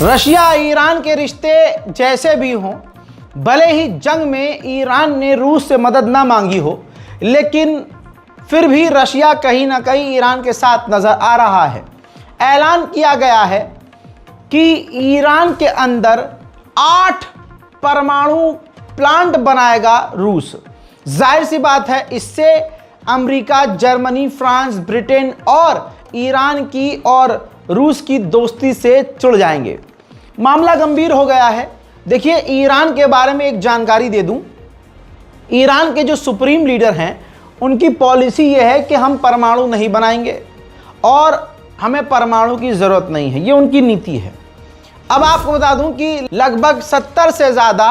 Russia Iran के रिश्ते जैसे भी हों, भले ही जंग में ईरान ने रूस से मदद ना मांगी हो, लेकिन फिर भी रशिया कहीं ना कहीं ईरान के साथ नज़र आ रहा है। ऐलान किया गया है कि ईरान के अंदर 8 परमाणु प्लांट बनाएगा रूस। जाहिर सी बात है, इससे अमेरिका, जर्मनी, फ्रांस, ब्रिटेन और ईरान की और रूस की दोस्ती से जुड़ जाएंगे। मामला गंभीर हो गया है। देखिए, ईरान के बारे में एक जानकारी दे दूं। ईरान के जो सुप्रीम लीडर हैं, उनकी पॉलिसी ये है कि हम परमाणु नहीं बनाएंगे और हमें परमाणु की ज़रूरत नहीं है, ये उनकी नीति है। अब आपको बता दूं कि लगभग 70 से ज़्यादा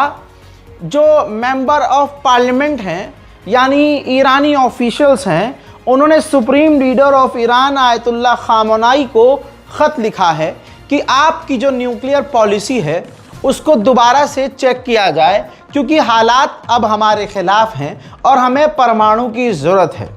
जो मेंबर ऑफ पार्लियामेंट हैं, यानी ईरानी ऑफिशियल्स हैं, उन्होंने supreme leader of Iran Ayatollah Khamenei को ख़त लिखा है कि आपकी जो न्यूक्लियर पॉलिसी है उसको दोबारा से चेक किया जाए, क्योंकि हालात अब हमारे खिलाफ हैं और हमें परमाणु की ज़रूरत है।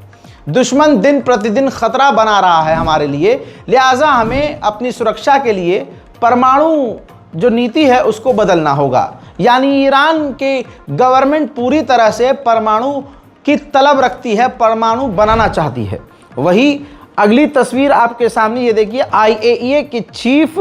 दुश्मन दिन प्रतिदिन ख़तरा बना रहा है हमारे लिए, लिहाजा हमें अपनी सुरक्षा के लिए परमाणु जो नीति है उसको बदलना होगा। यानी ईरान के गवर्नमेंट पूरी तरह से परमाणु की तलब रखती है, परमाणु बनाना चाहती है। वही अगली तस्वीर आपके सामने ये देखिए, IAEA के चीफ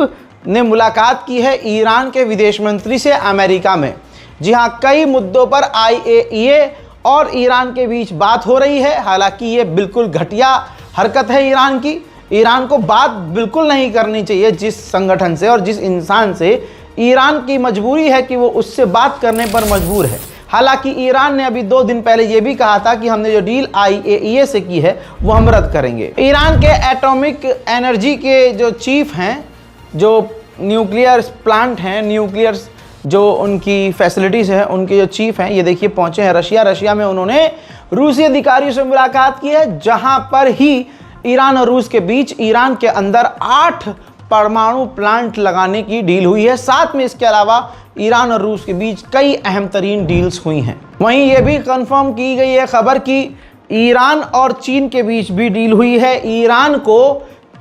ने मुलाकात की है ईरान के विदेश मंत्री से अमेरिका में। जी हाँ, कई मुद्दों पर IAEA और ईरान के बीच बात हो रही है। हालांकि ये बिल्कुल घटिया हरकत है ईरान की। ईरान को बात बिल्कुल नहीं करनी चाहिए जिस संगठन से और जिस इंसान से। ईरान की मजबूरी है कि वो उससे बात करने पर मजबूर है। हालांकि ईरान ने अभी 2 दिन पहले ये भी कहा था कि हमने जो डील IAEA से की है वो हम रद्द करेंगे। ईरान के एटॉमिक एनर्जी के जो चीफ हैं, जो न्यूक्लियर प्लांट हैं, न्यूक्लियर जो उनकी फैसिलिटीज़ हैं, उनके जो चीफ हैं, ये देखिए पहुंचे हैं रशिया में उन्होंने रूसी अधिकारियों से मुलाकात की है, जहां पर ही ईरान और रूस के बीच ईरान के अंदर 8 परमाणु प्लांट लगाने की डील हुई है। साथ में इसके अलावा ईरान और रूस के बीच कई अहम तरीन डील्स हुई हैं। वहीं ये भी कंफर्म की गई है खबर कि ईरान और चीन के बीच भी डील हुई है। ईरान को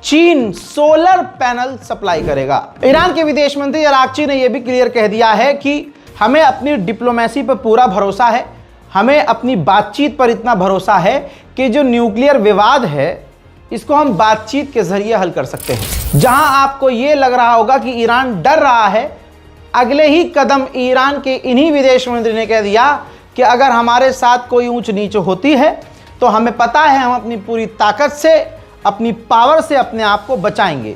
चीन सोलर पैनल सप्लाई करेगा। ईरान के विदेश मंत्री अरागची ने यह भी क्लियर कह दिया है कि हमें अपनी डिप्लोमेसी पर पूरा भरोसा है, हमें अपनी बातचीत पर इतना भरोसा है कि जो न्यूक्लियर विवाद है इसको हम बातचीत के जरिए हल कर सकते हैं। जहां आपको ये लग रहा होगा कि ईरान डर रहा है, अगले ही कदम ईरान के इन्हीं विदेश मंत्री ने कह दिया कि अगर हमारे साथ कोई ऊंच नीच होती है तो हमें पता है हम अपनी पूरी ताकत से, अपनी पावर से अपने आप को बचाएंगे।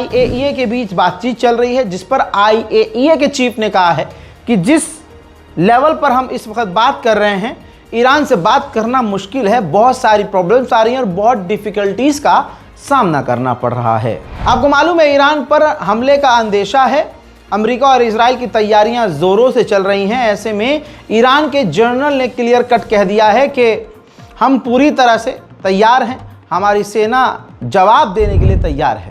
IAEA के बीच बातचीत चल रही है, जिस पर IAEA के चीफ ने कहा है कि जिस लेवल पर हम इस वक्त बात कर रहे हैं, ईरान से बात करना मुश्किल है, बहुत सारी प्रॉब्लम्स आ रही हैं और बहुत डिफ़िकल्टीज़ का सामना करना पड़ रहा है। आपको मालूम है ईरान पर हमले का अंदेशा है। अमेरिका और इजराइल की तैयारियां ज़ोरों से चल रही हैं। ऐसे में ईरान के जनरल ने क्लियर कट कह दिया है कि हम पूरी तरह से तैयार हैं, हमारी सेना जवाब देने के लिए तैयार है।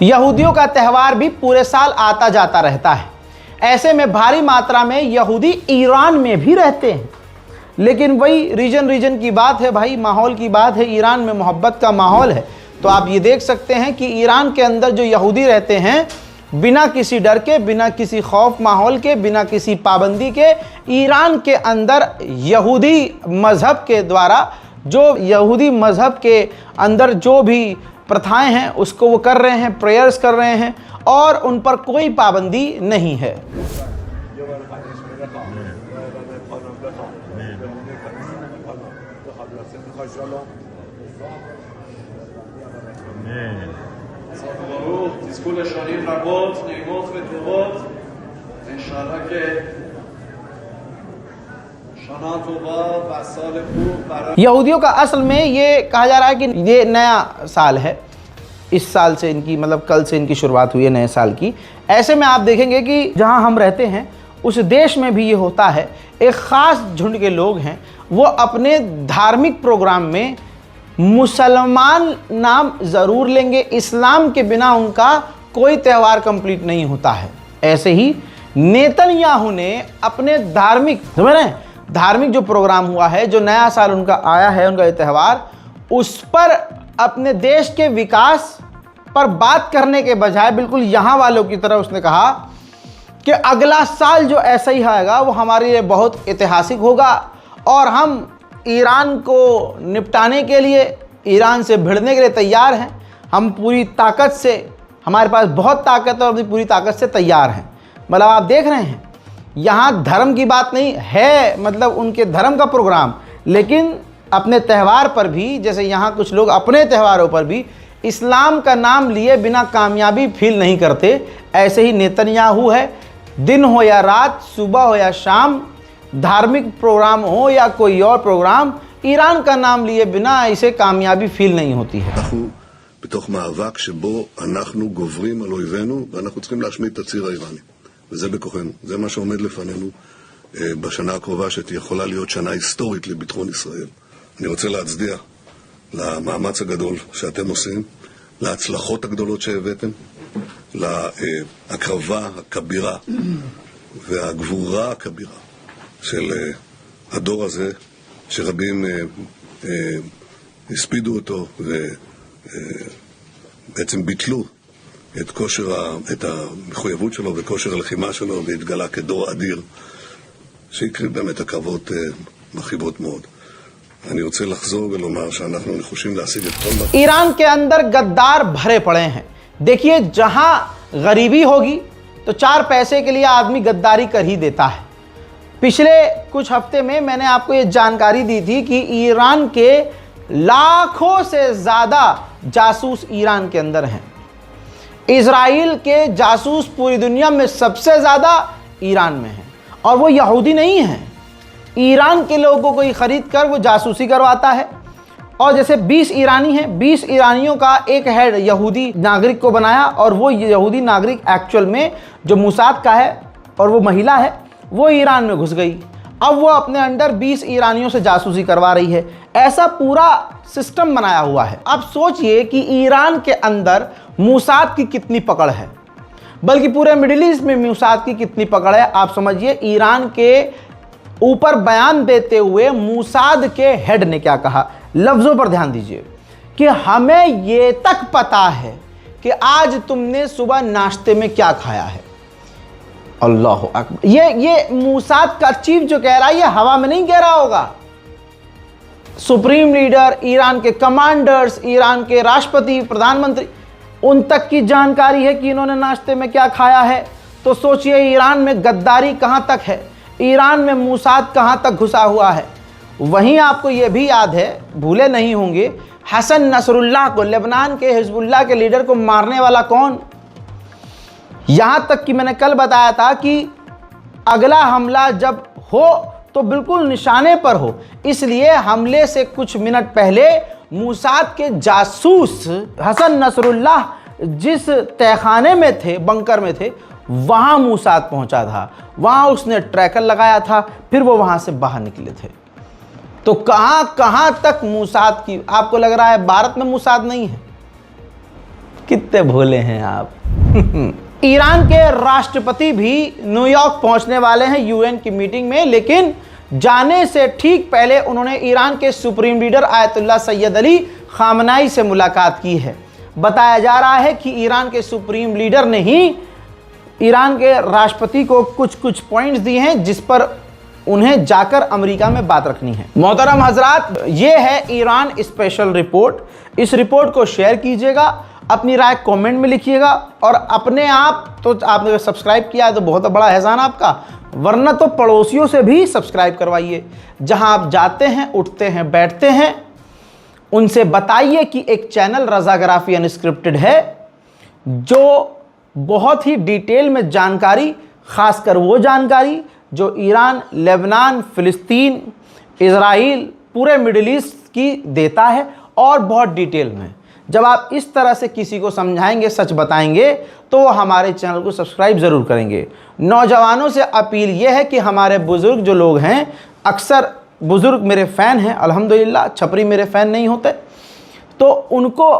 यहूदियों का त्यौहार भी पूरे साल आता जाता रहता है। ऐसे में भारी मात्रा में यहूदी ईरान में भी रहते हैं, लेकिन वही रीजन की बात है भाई, माहौल की बात है। ईरान में मोहब्बत का माहौल है तो आप ये देख सकते हैं कि ईरान के अंदर जो यहूदी रहते हैं, बिना किसी डर के, बिना किसी खौफ माहौल के, बिना किसी पाबंदी के, ईरान के अंदर यहूदी मज़हब के द्वारा, जो यहूदी मज़हब के अंदर जो भी प्रथाएं हैं उसको वो कर रहे हैं, प्रेयर्स कर रहे हैं और उन पर कोई पाबंदी नहीं है। यहूदियों का असल में ये कहा जा रहा है कि ये नया साल है, इस साल से इनकी, मतलब कल से इनकी शुरुआत हुई है नए साल की। ऐसे में आप देखेंगे कि जहां हम रहते हैं उस देश में भी ये होता है। एक ख़ास झुंड के लोग हैं, वो अपने धार्मिक प्रोग्राम में मुसलमान नाम ज़रूर लेंगे, इस्लाम के बिना उनका कोई त्यौहार कंप्लीट नहीं होता है। ऐसे ही नेतन्याहू ने अपने धार्मिक, समझ रहे हैं, धार्मिक जो प्रोग्राम हुआ है, जो नया साल उनका आया है, उनका ये त्यौहार, उस पर अपने देश के विकास पर बात करने के बजाय बिल्कुल यहाँ वालों की तरह उसने कहा कि अगला साल जो ऐसा ही आएगा वो हमारे लिए बहुत ऐतिहासिक होगा और हम ईरान को निपटाने के लिए, ईरान से भिड़ने के लिए तैयार हैं। हम पूरी ताकत से, हमारे पास बहुत ताकत है और अपनी पूरी ताकत से तैयार हैं। मतलब आप देख रहे हैं यहाँ धर्म की बात नहीं है, मतलब उनके धर्म का प्रोग्राम, लेकिन अपने त्यौहार पर भी, जैसे यहाँ कुछ लोग अपने त्यौहारों पर भी इस्लाम का नाम लिए बिना कामयाबी फील नहीं करते, ऐसे ही नेतन्याहू है। दिन हो या रात, सुबह हो या शाम, धार्मिक प्रोग्राम हो या कोई और प्रोग्राम, ईरान का नाम लिए बिना ऐसे कामयाबी फील नहीं होती है। בתוך מאבק שבו אנחנו גוברים על אויבינו ואנחנו צריכים להשמיד את הציר האיראני, וזה בכוחנו. זה מה שעומד לפנינו בשנה הקרובה, שתיכולה להיות שנה היסטורית לביטחון ישראל. אני רוצה להצדיע למאמץ הגדול שאתם עושים, להצלחות הגדולות שהבאתם, להקרבה הכבירה והגבורה הכבירה של הדור הזה, שרבים הספידו אותו ובעצם ביטלו את המחויבות שלו וכושר הלחימה שלו, והתגלה כדור אדיר שהקריב באמת הקרבות מרחיבות מאוד. אני רוצה לחזור ולומר שאנחנו נחושים להשיג את כל מה... ईरान के अंदर गद्दार भरे पड़े हैं। देखिए, जहां गरीबी होगी तो 4 पैसे के लिए आदमी गद्दारी कर ही देता है। पिछले कुछ हफ्ते में मैंने आपको ये जानकारी दी थी कि ईरान के लाखों से ज़्यादा जासूस ईरान के अंदर हैं। इजराइल के जासूस पूरी दुनिया में सबसे ज़्यादा ईरान में हैं, और वो यहूदी नहीं हैं। ईरान के लोगों को ही ख़रीद कर वो जासूसी करवाता है। और जैसे 20 ईरानी हैं, 20 ईरानियों का एक हेड यहूदी नागरिक को बनाया, और वो यहूदी नागरिक एक्चुअल में जो मुसाद का है और वो महिला है, वो ईरान में घुस गई। अब वो अपने अंडर 20 ईरानियों से जासूसी करवा रही है। ऐसा पूरा सिस्टम बनाया हुआ है। अब सोचिए कि ईरान के अंदर मुसाद की कितनी पकड़ है, बल्कि पूरे मिडिल ईस्ट में मुसाद की कितनी पकड़ है। आप समझिए, ईरान के ऊपर बयान देते हुए मुसाद के हेड ने क्या कहा, लफ्ज़ों पर ध्यान दीजिए कि हमें ये तक पता है कि आज तुमने सुबह नाश्ते में क्या खाया है। अल्लाह अकबर। ये मुसाद का चीफ जो कह रहा है, ये हवा में नहीं कह रहा होगा। सुप्रीम लीडर, ईरान के कमांडर्स, ईरान के राष्ट्रपति, प्रधानमंत्री, उन तक की जानकारी है कि इन्होंने नाश्ते में क्या खाया है। तो सोचिए ईरान में गद्दारी कहाँ तक है, ईरान में मुसाद कहाँ तक घुसा हुआ है। वहीं आपको ये भी याद है, भूले नहीं होंगे, हसन नसरुल्लाह को, लेबनान के हिजबुल्लाह के लीडर को मारने वाला कौन। यहाँ तक कि मैंने कल बताया था कि अगला हमला जब हो तो बिल्कुल निशाने पर हो, इसलिए हमले से कुछ मिनट पहले मुसाद के जासूस हसन नसरुल्लाह जिस तहखाने में थे, बंकर में थे, वहाँ मुसाद पहुँचा था। वहाँ उसने ट्रैकर लगाया था, फिर वो वहाँ से बाहर निकले थे। तो कहाँ तक मुसाद की, आपको लग रहा है भारत में मुसाद नहीं है? कितने भोले हैं आप। ईरान के राष्ट्रपति भी न्यूयॉर्क पहुंचने वाले हैं यूएन की मीटिंग में, लेकिन जाने से ठीक पहले उन्होंने ईरान के supreme leader Ayatollah Syed Ali खामनाई से मुलाकात की है। बताया जा रहा है कि ईरान के सुप्रीम लीडर ने ही ईरान के राष्ट्रपति को कुछ पॉइंट्स दिए हैं जिस पर उन्हें जाकर अमेरिका में बात रखनी है। मोहतरम हजरात, ये है ईरान स्पेशल रिपोर्ट। इस रिपोर्ट को शेयर कीजिएगा, अपनी राय कमेंट में लिखिएगा और अपने आप तो आपने सब्सक्राइब किया है तो बहुत बड़ा एहसान आपका, वरना तो पड़ोसियों से भी सब्सक्राइब करवाइए। जहां आप जाते हैं, उठते हैं, बैठते हैं, उनसे बताइए कि एक चैनल रज़ाग्राफी अनस्क्रिप्टेड है जो बहुत ही डिटेल में जानकारी, खासकर वो जानकारी जो ईरान, लेबनान, फ़िलिस्तीन, इज़राइल, पूरे मिडिल ईस्ट की देता है और बहुत डिटेल में। जब आप इस तरह से किसी को समझाएंगे, सच बताएंगे, तो वो हमारे चैनल को सब्सक्राइब ज़रूर करेंगे। नौजवानों से अपील ये है कि हमारे बुज़ुर्ग जो लोग हैं, अक्सर बुज़ुर्ग मेरे फ़ैन हैं अल्हम्दुलिल्लाह, छपरी मेरे फ़ैन नहीं होते, तो उनको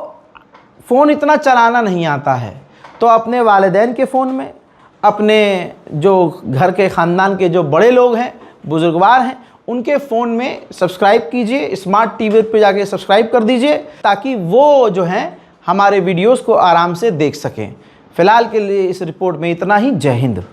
फ़ोन इतना चलाना नहीं आता है, तो अपने वालिदैन के फ़ोन में, अपने जो घर के ख़ानदान के जो बड़े लोग हैं, बुजुर्गवार हैं, उनके फ़ोन में सब्सक्राइब कीजिए, स्मार्ट टीवी पे जाके सब्सक्राइब कर दीजिए ताकि वो जो हैं हमारे वीडियोस को आराम से देख सकें। फ़िलहाल के लिए इस रिपोर्ट में इतना ही। जय हिंद।